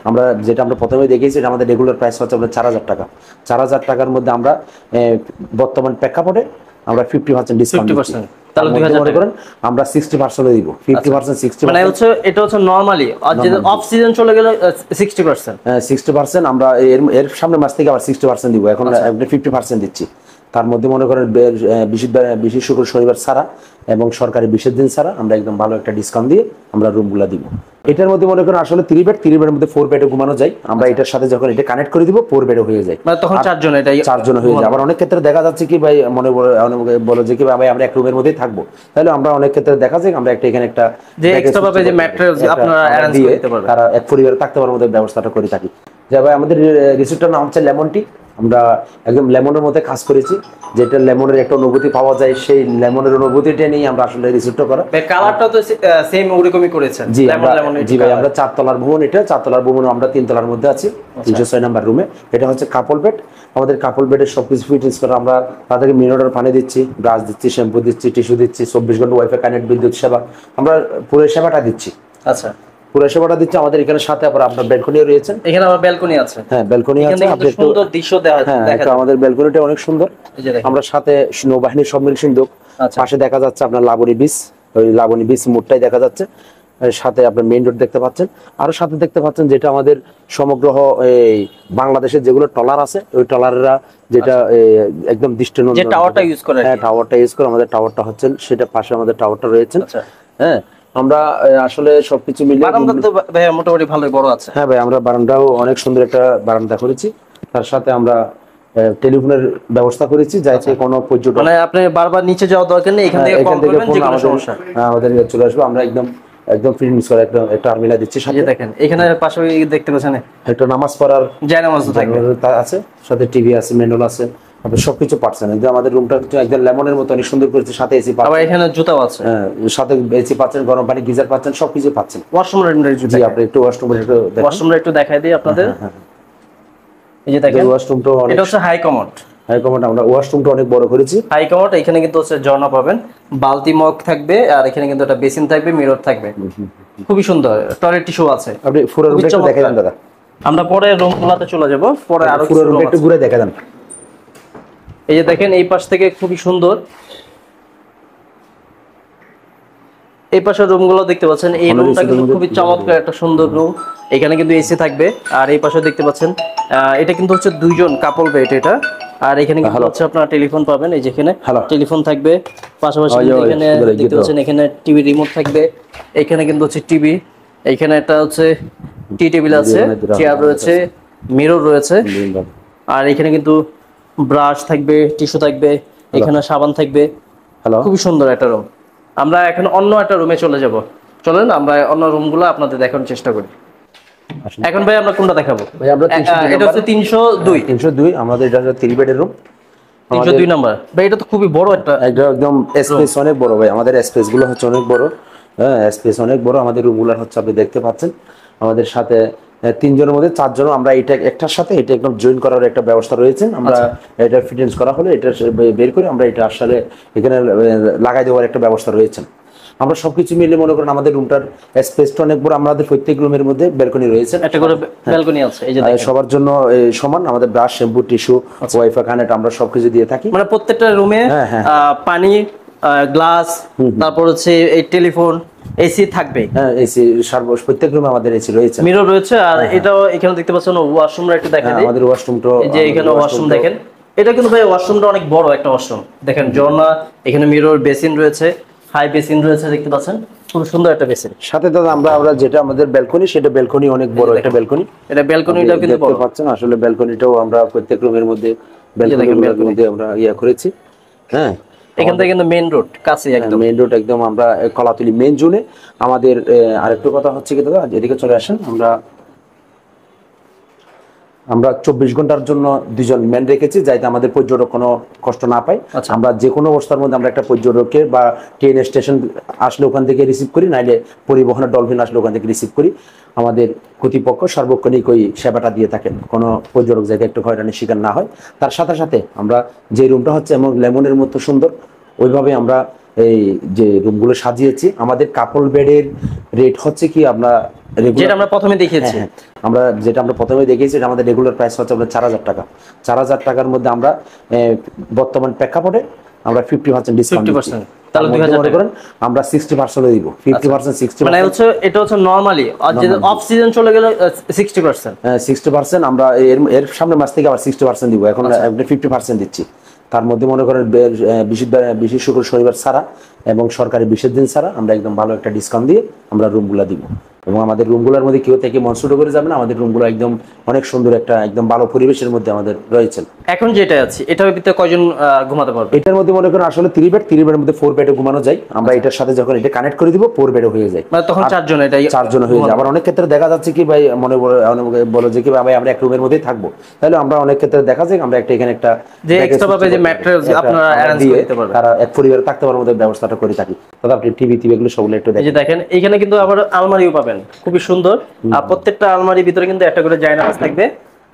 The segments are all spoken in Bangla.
আমরা যেটা আমরা প্রথমে দেখেছি এটা আমাদের রেগুলার প্রাইস হচ্ছে আপনার 4000 টাকা। 4000 টাকার মধ্যে আমরা বর্তমান প্রেক্ষাপটে আমরা 50% ডিসকাউন্ট দিচ্ছি। তাহলে 2000 মনে করেন আমরা 60% দিব, 50% 60%, মানে হচ্ছে এটা হচ্ছে নরমালি, আর যে অফ সিজন চলে গেলে 60%। 60% আমরা এর সামনে মাস থেকে আবার 60% দিব, এখন আমরা 50% দিচ্ছি। তার মধ্যে মনে করেন বিশেষ শুক্র শনিবার ছাড়া এবং সরকারি বিশেষ দিন ছাড়া আমরা একদম ভালো একটা ডিসকাউন্ট দিয়ে আমরা রুমগুলো দিব। এটার মধ্যে মনে করেন আসলে 3 বেড, 3 বেডের মধ্যে 4 বেডে ঘুমানো যায়। আমরা এটার সাথে যখন এটা কানেক্ট করে দিব 4 বেডে হয়ে যায়, মানে তখন 4 জন, এটাই 4 জন হয়ে যায়। আবার অনেক ক্ষেত্রে দেখা যাচ্ছে কি ভাই মনে বলো যে কি ভাই আমরা এক রুমের মধ্যেই থাকবো, তাহলে আমরা অনেক ক্ষেত্রে দেখা যায় আমরা একটা এখানে একটা যে এক্সট্রা ভাবে যে ম্যাট্রেস আপনারা অ্যারেঞ্জ করতে পারবেন, তারা এক পরিবারে থাকতে পারার মধ্যে ব্যবস্থাটা করে থাকি। যে ভাই আমাদের রিসোর্টটার নাম হচ্ছে লেমন টি। আমরা একদম লেমনের মধ্যে কাজ করেছি, যেটা লেমনের একটা অনুভূতি পাওয়া যায়, সেই লেমনের অনুভূতিটা নিয়ে আমরা আসলে রিসোর্টটা করা। কালারটা তো সেম ওরকমই করেছেন। জি জি ভাই, আমরা 4 তলার ভবন, এটা 4 তলার ভবন, আমরা 3 তলার মধ্যে আছি 306 নাম্বার রুমে। এটা হচ্ছে কাপল বেড। আমাদের কাপল বেডের সবকিছু ফিটিংস করা, আমরা তাদেরকে মিনারেল পানি দিচ্ছি, ব্রাশ দিচ্ছি, শ্যাম্পু দিচ্ছি, টিস্যু দিচ্ছি, 24 ঘন্টা ওয়াইফাই কানেক্ট, বিদ্যুৎ সেবা, আমরা পুরো সেবাটা দিচ্ছি। আচ্ছা, পুরো সেবাটা দিচ্ছি। আমাদের এখানে সাথে আবার আপনার ব্যালকনিও রয়েছে। এখানে আবার ব্যালকনি আছে। হ্যাঁ, ব্যালকনি আছে, আপনি একটু সুন্দর দৃশ্য দেখা যায়। আমাদের ব্যালকনিটা অনেক সুন্দর। আমরা সাথে নৌবাহিনীর সম্মিলন সিন্ধুক, পাশে দেখা যাচ্ছে আপনার লাবণী বিচ, ওই লাবণী বিচ মোড়টাই দেখা যাচ্ছে। সাথে আপনার মেইন রোড দেখতে পাচ্ছেন, আরো সাথে দেখতে পাচ্ছেন যেটা আমাদের সমগ্র এই বাংলাদেশের যেগুলো ট্রলার আছে, ওই ট্রলাররা যেটা একদম দৃষ্টিনন্দন, যে টাওয়ারটা ইউজ করে, হ্যাঁ টাওয়ারটা ইউজ করে, আমাদের টাওয়ারটা হচ্ছে সেটা পাশে আমাদের টাওয়ারটা রয়েছে। হ্যাঁ, আমরা আসলে সবকিছু মিলিয়ে বারান্দা তো ভাই মোটামুটি ভালোই বড় আছে। হ্যাঁ ভাই, আমরা বারান্দাও অনেক সুন্দর একটা বারান্দা করেছি, তার সাথে আমরা টেলিফোনের ব্যবস্থা করেছি, যাতে কোনো পর্যটক, মানে আপনি বারবার নিচে যাওয়ার দরকার নেই, এখান থেকে কল করবেন, যে কোনো সমস্যা আমাদের চলে আসবে। আমরা একদম ফিটনেস করে একটা টার্মিনাল দিচ্ছি। সাথে দেখেন এখানে পাশে দেখতে পাচ্ছেন একটা নামাজ পড়ার জায়নামাজ আছে, সাথে টিভি আছে, ম্যানুয়াল আছে, আপনি সবকিছু পাচ্ছেন। একদম আমাদের রুমটা একদম লেমনের মতো অনেক সুন্দর করেছে, সাথে এসি পাচ্ছেন, আবার এখানে জুতাও আছে, হ্যাঁ সাথে এসি পাচ্ছেন, গরম পানি গিজার পাচ্ছেন, সবকিছু পাচ্ছেন। ওয়াশরুমটা জি, আপনি একটু ওয়াশরুমটা একটু দেখাই দিই আপনাদের। এই যে দেখেন ওয়াশরুমটা, এটা হচ্ছে হাই কমোড। আমরা ওয়াশরুমটা অনেক বড় করেছি। হাই কমোড, এখানে কিন্তু হচ্ছে ঝর্ণা পাবেন, বালতি মগ থাকবে, আর এখানে কিন্তু একটা বেসিন থাকবে, মিরর থাকবে, খুবই সুন্দর। টয়লেট টিস্যু আছে। আপনি পুরো রুমটা একটু দেখাই দেন দাদা। আমরা পরে রুমগুলোতে চলে যাব, পরে আরো পুরো রুমটা একটু ঘুরে দেখা দেন। এই যে দেখেন এই পাশ থেকে খুবই সুন্দর, এই পাশের রুমগুলো দেখতে পাচ্ছেন। এই রুমটা কিন্তু খুবই চমৎকার একটা সুন্দর রুম, এখানে কিন্তু এসি থাকবে। আর এই পাশে দেখতে পাচ্ছেন এটা কিন্তু হচ্ছে 2 জন কাপল বেড এটা। আর এখানে কিন্তু হচ্ছে আপনারা টেলিফোন পাবেন, এই যেখানে টেলিফোন থাকবে, পাশাপাশি এখানে দেখতে পাচ্ছেন এখানে টিভি রিমোট থাকবে, এখানে কিন্তু হচ্ছে টিভি, এখানে একটা হচ্ছে টি টেবিল আছে, চেয়ার রয়েছে, মিরর রয়েছে, আর এখানে কিন্তু ব্রাশ থাকবে, টিস্যু থাকবে, এখানে সাবান থাকবে। খুবই সুন্দর একটা রুম। আমরা এখন অন্য একটা রুমে চলে যাব, চলেন আমরা অন্য রুমগুলো আপনাদের দেখানোর চেষ্টা করি। এখন ভাই আমরা কোনটা দেখাবো? ভাই আমরা এটা হচ্ছে 302 আমাদের এটা 3 বেডের রুম, 302 নাম্বার। ভাই এটা তো খুবই বড় একটা, একদম স্পেস অনেক বড় ভাই, আমাদের স্পেস গুলো হচ্ছে অনেক বড়। হ্যাঁ, স্পেস অনেক বড় আমাদের রুমগুলো হচ্ছে, আপনি দেখতে পাচ্ছেন। আমাদের সাথে 3 জনের মধ্যে 4 জন, আমরা এটা একটার সাথে এটা একদম জয়েন করার একটা ব্যবস্থা রয়েছে। আমরা এটা ফিটিংস করা হলে এটা বের করে আমরা এটা আসলে এখানে লাগাই দেওয়ার একটা ব্যবস্থা রয়েছে। আমরা সবকিছু মিলে মনে করেন আমাদের রুমটার স্পেসটা অনেক বড়। আমাদের প্রত্যেক রুমের মধ্যে ব্যালকনি রয়েছে, একটা করে ব্যালকনি আছে, এই যে সবার জন্য সমান। আমাদের brush, shampoo, tissue, wifi connect আমরা সবকিছু দিয়ে থাকি। মানে প্রত্যেকটা রুমে পানি, গ্লাস, তারপর হচ্ছে এই টেলিফোন, এসি থাকবে। হ্যাঁ, এসি প্রত্যেক রুমে আমাদের এসি রয়েছে, মিরর রয়েছে। আর এটাও এখানে দেখতে পাচ্ছেন ওয়াশরুমটা একটু দেখেন, আমাদের ওয়াশরুমটা, এই যে এখানে ওয়াশরুম দেখেন, এটা কিন্তু ভাই ওয়াশরুমটা অনেক বড় একটা ওয়াশরুম। দেখেন ঝর্ণা, এখানে মিরর, বেসিন রয়েছে, হাই বেসিন রয়েছে, দেখতে পাচ্ছেন খুব সুন্দর একটা বেসিন। সাথে দাদা আমরা যেটা আমাদের ব্যালকনি, সেটা ব্যালকনি অনেক বড় একটা ব্যালকনি। এটা ব্যালকনিটাও কিন্তু দেখতে পাচ্ছেন, আসলে ব্যালকনিটাও আমরা প্রত্যেক রুমের মধ্যে ব্যালকনির মধ্যে আমরা করেছি। হ্যাঁ, এখান থেকে কিন্তু মেইন রোড কাছে, একদম মেইন রোড, একদম আমরা কলাতলি মেইন জোনে। আমাদের আরেকটু কথা হচ্ছে কি দাদা, এদিকে চলে আসেন। আমরা 24 ঘন্টার জন্য 2 জন ম্যান রেখেছি, যাতে আমাদের পর্যটক কোনো কষ্ট না পায়। আমরা যে কোনো অবস্থার মধ্যে আমরা একটা পর্যটককে বা ট্রেন স্টেশন আসলে ওখান থেকে রিসিভ করি, নাইলে পরিবহনের ডলফিন আসলে ওখান থেকে রিসিভ করি। আমাদের কর্তৃপক্ষ সার্বক্ষণিক ওই সেবাটা দিয়ে থাকেন, কোনো পর্যটক যাতে একটু হয়রানির শিকার না হয়। তার সাথে সাথে আমরা যে রুমটা হচ্ছে এমন লেমনের মতো সুন্দর, ওইভাবে আমরা এই যে রুমগুলো সাজিয়েছি, আমাদের কাপল বেডের রেট হচ্ছে কি আমরা যেটা আমরা প্রথমে দেখিয়েছি, যেটা আমরা প্রথমে দেখিয়েছি এটা আমাদের রেগুলার প্রাইস হচ্ছে আপনার 4,000 টাকা। 4,000 টাকার মধ্যে আমরা বর্তমান প্রেক্ষাপটে আমরা 50% ডিসকাউন্ট দিচ্ছি। তাহলে 2000 টাকা করেন আমরা 60% দিব, 50% 60%, মানে হচ্ছে এটা হচ্ছে নরমালি, আর যে অফ সিজন চলে গেলে 60%। 60% আমরা এর সামনে মাস থেকে আবার 60% দিব, এখন 50% দিচ্ছি। তার মধ্যে মনে করেন বিশেষ শুক্র শনিবার ছাড়া এবং সরকারি বিশেষ দিন ছাড়া আমরা একদম ভালো একটা ডিসকাউন্ট দিয়ে আমরা রুমগুলো দিব। এবং আমাদের রুমগুলোর মধ্যে কেউ থেকে মন ছোট করে যাবে না, আমাদের রুমগুলো একদম অনেক সুন্দর একটা একদম ভালো পরিবেশের মধ্যে আমাদের রয়েছে। এখন যেটা আছে এটার ভিতরে কয়জন ঘুমাতে পারবে? এটার মধ্যে মনে করেন আসলে 3 বেডের মধ্যে 4 বেডে ঘুমানো যায়। আমরা এটার সাথে যখন এটা কানেক্ট করে দিব 4 বেডে হয়ে যায়, মানে তখন 4 জন, এটাই 4 জন হয়ে যায়। আবার অনেক ক্ষেত্রে দেখা যাচ্ছে কি ভাই বলে যে কি ভাই আমরা এক রুমের মধ্যেই থাকবো, তাহলে আমরা অনেক ক্ষেত্রে দেখা যায় আমরা এখানে একটা যে এক্সট্রা ভাবে যে ম্যাট্রেস আপনারা অ্যারেঞ্জ করে দিতে পারবেন, তারা এক পরিবারে থাকতে পারার মধ্যে ব্যবস্থাটা করে থাকি। তবে আপনি টিভি এগুলো সবগুলো একটু দেখেন। এই যে দেখেন এখানে কিন্তু আবার আলমারিও পাবেন, খুবই সুন্দর। আর প্রত্যেকটা আলমারির ভিতরে কিন্তু একটা করে জায়নামাজ থাকবে,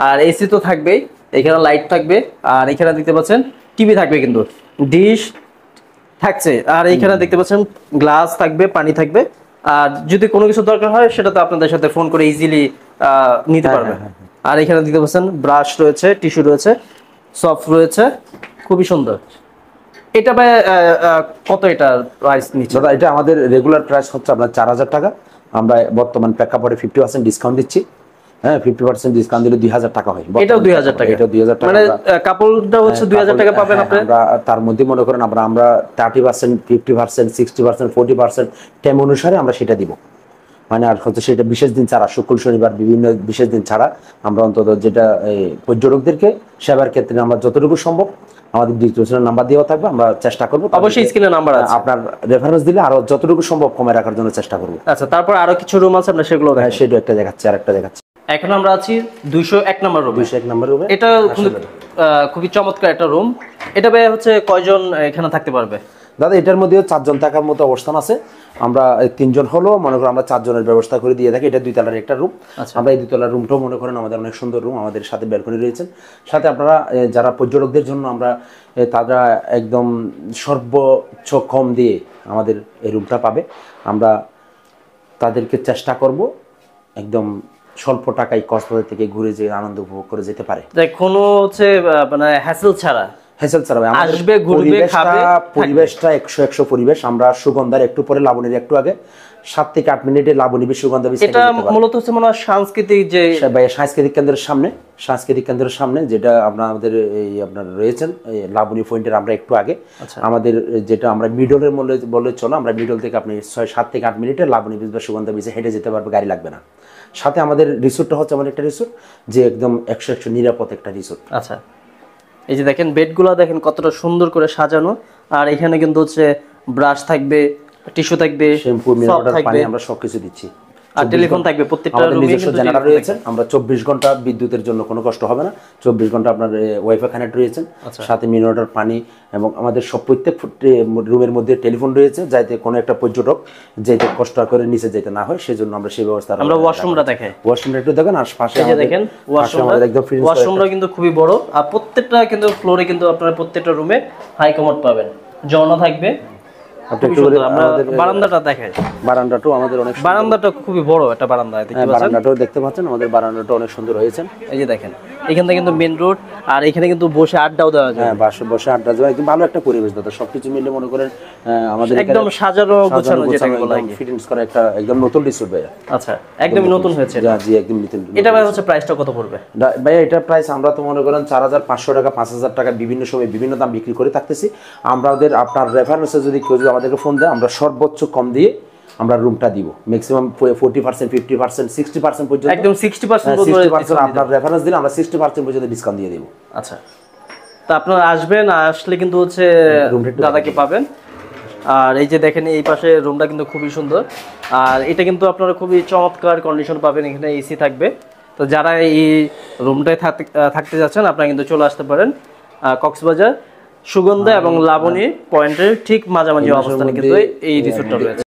আর এসি তো থাকবেই, এখানে লাইট থাকবে, আর এখানে দেখতে পাচ্ছেন টিভি থাকবে, কিন্তু ডিশ থাকছে, আর এখানে দেখতে পাচ্ছেন গ্লাস থাকবে, পানি থাকবে। আর যদি কোনো কিছু দরকার হয় সেটা তো আপনাদের সাথে ফোন করে ইজিলি নিতে পারবে। আর এখানে দেখতে পাচ্ছেন ব্রাশ রয়েছে, টিস্যু রয়েছে, সফট রয়েছে, খুবই সুন্দর। এটা ভাই কত এটা প্রাইস নিচ্ছে? দাদা এটা আমাদের রেগুলার প্রাইস হচ্ছে আপনার 4,000 টাকা। আমরা বর্তমান প্রেক্ষাপটে 50% ডিসকাউন্ট দিচ্ছি। 50% ডিসকাউন্ট দিলে 2,000 টাকা হয়। এটাও 2,000 টাকা, এটাও 2,000 টাকা, মানে কাপড়টা হচ্ছে 2,000 টাকা পাবেন আপনি। আমরা তার মধ্যে মনে করেন আমরা 30%, 50%, 60%, 40% টাইম অনুসারে আমরা সেটা দিব। মানে আর হচ্ছে সেটা বিশেষ দিন ছাড়া, শুক্র শনিবার বিভিন্ন বিশেষ দিন ছাড়া আমরা অন্তত যেটা পর্যটকদেরকে সেবার ক্ষেত্রে আমরা যতটুকু সম্ভব আমাদের ডিসক্রিপশনে নাম্বার দেওয়া থাকবে, আমরা চেষ্টা করব অবশ্যই স্ক্রিনে নাম্বার আছে, আপনার রেফারেন্স দিলে আরো যতটুকু সম্ভব কমে রাখার জন্য চেষ্টা করব। আচ্ছা, তারপর আরো কিছু রুম আছে, আমরা সেগুলো দেখাই। সেটা একটা দেখাচ্ছি, আরেকটা দেখাচ্ছি। এখন আমরা আছি 201 নম্বর রুমে। 201 নম্বর রুমে এটা খুবই চমৎকার একটা রুম। এটা ভাই হচ্ছে কয়জন এখানে থাকতে পারবে? দাদা এটার মধ্যেও 4 জন থাকার মতো অবস্থান আছে। আমরা 3 জন হলো মনে করেন আমরা 4 জনের ব্যবস্থা করে দিয়ে থাকি। এটা 2 তলার একটা রুম। আমরা এই 2 তলার রুমটাও মনে করেন আমাদের অনেক সুন্দর রুম, আমাদের সাথে ব্যালকনি রয়েছে। সাথে আপনারা যারা পর্যটকদের জন্য আমরা তারা একদম সর্বোচ্চ কম দিয়ে আমাদের এই রুমটা পাবে। আমরা তাদেরকে চেষ্টা করব একদম স্বল্প টাকায় কক্সবাজার থেকে ঘুরে যে আনন্দ উপভোগ করে যেতে পারে, কোনো হচ্ছে মানে হ্যাসেল ছাড়া। আসবে, ঘুরবে, খাবে, পরিবেশটা 100 পরিবেশ। আমরা সুগন্ধার একটু পরে, লাবণীর একটু আগে 7 থেকে 8 মিনিটে লাবণী সুগন্ধা। এটা মূলত হচ্ছে মনে হয় সাংস্কৃতিক যে সাংস্কৃতিক কেন্দ্রের সামনে যেটা আমাদের এই আপনার রয়েছেন লাবণী পয়েন্টের আমরা একটু আগে। আমাদের যেটা আমরা মিডলের বলে চলো, আমরা মিডল থেকে আপনি 7 থেকে 8 মিনিটে লাবণী বীজ বা সুগন্ধা বীজে হেঁটে যেতে পারবে, গাড়ি লাগবে না। সাথে আমাদের রিসোর্টটা হচ্ছে আমাদের একটা রিসোর্ট যে একদম 100 নিরাপদ একটা রিসোর্ট। আচ্ছা, এই যে দেখেন বেডগুলো দেখেন কতটা সুন্দর করে সাজানো। আর এখানে কিন্তু হচ্ছে ব্রাশ থাকবে, টিস্যু থাকবে, শ্যাম্পু, মিনারেল পানি, আমরা সবকিছু দিচ্ছি। আর টেলিফোন থাকবে প্রত্যেকটা রুমে। নিজস্ব জেনারেটর রয়েছে, আমরা 24 ঘন্টা বিদ্যুতের জন্য কোনো কষ্ট হবে না। 24 ঘন্টা আপনার ওয়াইফাই কানেক্ট রয়েছে, সাথে মিনারেল পানি, এবং আমাদের সব প্রত্যেক রুমের মধ্যে টেলিফোন রয়েছে, যাতে কোনো একটা পর্যটক যেতে কষ্ট করে নিচে যেতে না হয়, সেজন্য আমরা সেই ব্যবস্থা। আমরা ওয়াশরুমটা দেখাই, ওয়াশরুমটা একটু দেখেন। আর পাশে দেখেন ওয়াশরুমটা কিন্তু খুবই বড়। আর প্রত্যেকটা কিন্তু ফ্লোরে কিন্তু আপনারা প্রত্যেকটা রুমে হাই কমোড পাবেন, ঝর্ণা থাকবে। বারান্দাটা দেখাই, বারান্দাটাও আমাদের অনেক, বারান্দাটা খুবই বড় একটা বারান্দা, বারান্দাটাও দেখতে পাচ্ছেন, আমাদের বারান্দাটা অনেক সুন্দর হয়েছে। এই যে দেখেন এখান থেকে কিন্তু মেইন রোড, আর এখানে কিন্তু বসে আড্ডাও দেওয়া যায়। হ্যাঁ, বসে আড্ডা দেওয়া একদম ভালো একটা পরিবেশ দাদা। সবকিছু মিলে মনে করেন আমাদের একদম সাজানো গোছানো, যেটাকে বলা হয় ফিটিংস করা একটা একদম নতুন রিসোর্ট ভাইয়া। আচ্ছা, একদমই নতুন হয়েছে। জি, একদম নতুন। এটা ভাই হচ্ছে প্রাইসটা কত পড়বে? ভাইয়া এটা প্রাইস আমরা তো মনে করেন 4,500 টাকা, 5,000 টাকা বিভিন্ন সময় বিভিন্ন দাম বিক্রি করে থাকতেছি। আমাদের আপনার রেফারেন্সে যদি কেউ যদি আমাদেরকে ফোন দেয়, আমরা সর্বোচ্চ কম দিয়ে আমরা রুমটা দিব। ম্যাক্সিমাম 40%, 50%, 60% পর্যন্ত, একদম 60% আপনার রেফারেন্স দিলে আমরা 60% পর্যন্ত ডিসকাউন্ট দিয়ে দেব। আচ্ছা, তো আপনারা আসবেন, আসলে কিন্তু হচ্ছে দাদাকে পাবেন। আর এই যে দেখেন এই পাশে রুমটা কিন্তু খুবই সুন্দর, আর এটা কিন্তু আপনারা খুবই চমৎকার কন্ডিশন পাবেন। এখানে এসি থাকবে। তো যারা এই রুমটায় থাকতে যাচ্ছেন আপনারা কিন্তু চলে আসতে পারেন কক্সবাজার সুগন্ধা এবং লাবণী পয়েন্টের ঠিক মাঝামাঝি অবস্থানে কিন্তু এই রিসোর্টটা রয়েছে।